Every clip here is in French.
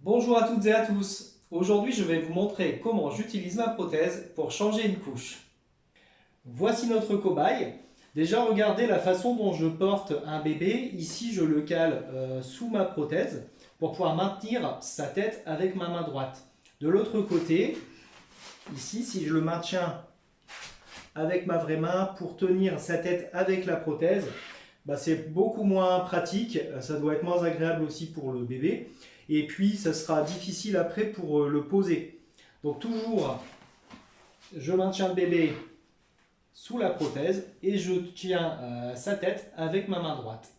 Bonjour à toutes et à tous. Aujourd'hui, je vais vous montrer comment j'utilise ma prothèse pour changer une couche. Voici notre cobaye. Déjà, regardez la façon dont je porte un bébé. Ici, je le cale sous ma prothèse pour pouvoir maintenir sa tête avec ma main droite. De l'autre côté, ici, si je le maintiens avec ma vraie main pour tenir sa tête avec la prothèse, c'est beaucoup moins pratique, ça doit être moins agréable aussi pour le bébé. Et puis, ça sera difficile après pour le poser. Donc toujours, je maintiens le bébé sous la prothèse et je tiens sa tête avec ma main droite.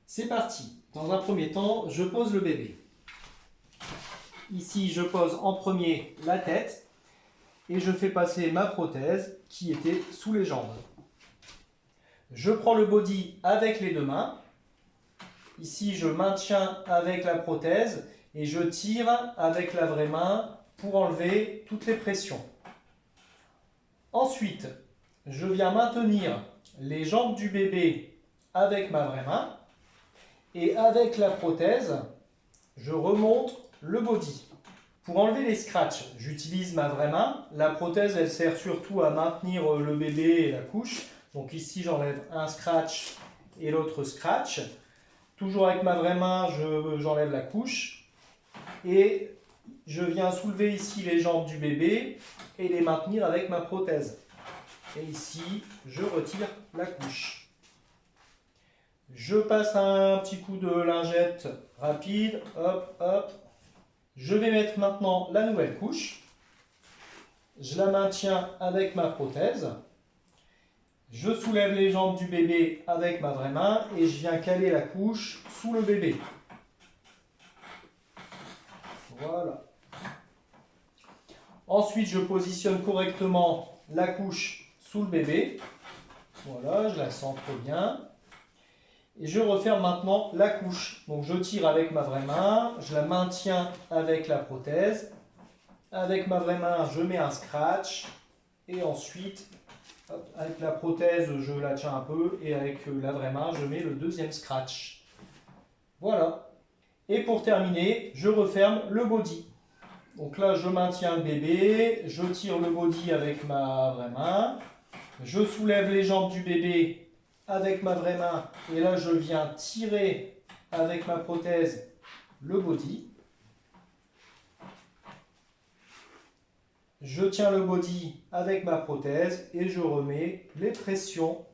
C'est parti. Dans un premier temps, je pose le bébé. Ici, je pose en premier la tête et je fais passer ma prothèse qui était sous les jambes. Je prends le body avec les deux mains. Ici, je maintiens avec la prothèse et je tire avec la vraie main pour enlever toutes les pressions. Ensuite, je viens maintenir les jambes du bébé avec ma vraie main et avec la prothèse, je remonte le body. Pour enlever les scratchs, j'utilise ma vraie main. La prothèse, elle sert surtout à maintenir le bébé et la couche. Donc ici, j'enlève un scratch et l'autre scratch. Toujours avec ma vraie main, j'enlève la couche et je viens soulever ici les jambes du bébé et les maintenir avec ma prothèse. Et ici, je retire la couche. Je passe un petit coup de lingette rapide, hop, hop. Je vais mettre maintenant la nouvelle couche. Je la maintiens avec ma prothèse. Je soulève les jambes du bébé avec ma vraie main et je viens caler la couche sous le bébé. Voilà. Ensuite, je positionne correctement la couche sous le bébé. Voilà, je la centre bien. Et je referme maintenant la couche. Donc je tire avec ma vraie main, je la maintiens avec la prothèse. Avec ma vraie main, je mets un scratch. Et ensuite, hop, avec la prothèse, je la tiens un peu. Et avec la vraie main, je mets le deuxième scratch. Voilà. Et pour terminer, je referme le body. Donc là, je maintiens le bébé, je tire le body avec ma vraie main. Je soulève les jambes du bébé avec ma vraie main et là je viens tirer avec ma prothèse le body. Je tiens le body avec ma prothèse et je remets les pressions.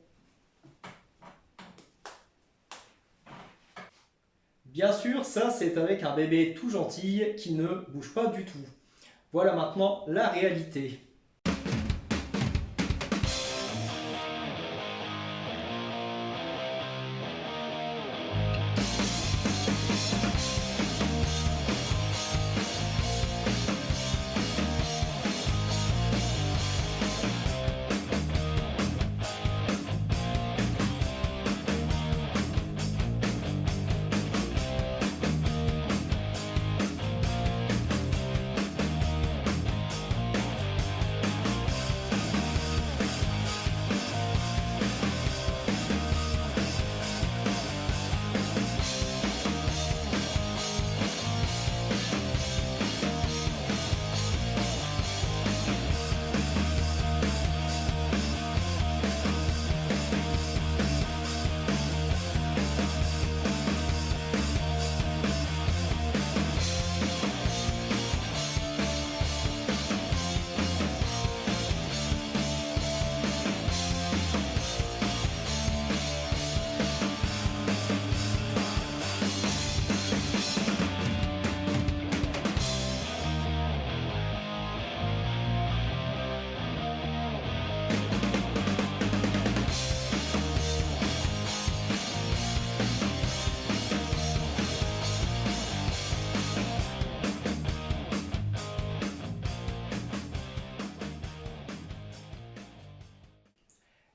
Bien sûr, ça c'est avec un bébé tout gentil qui ne bouge pas du tout. Voilà maintenant la réalité.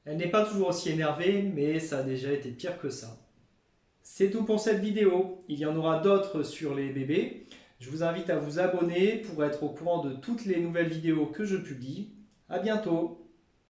Elle n'est pas toujours aussi énervée, mais ça a déjà été pire que ça. C'est tout pour cette vidéo. Il y en aura d'autres sur les bébés. Je vous invite à vous abonner pour être au courant de toutes les nouvelles vidéos que je publie. À bientôt!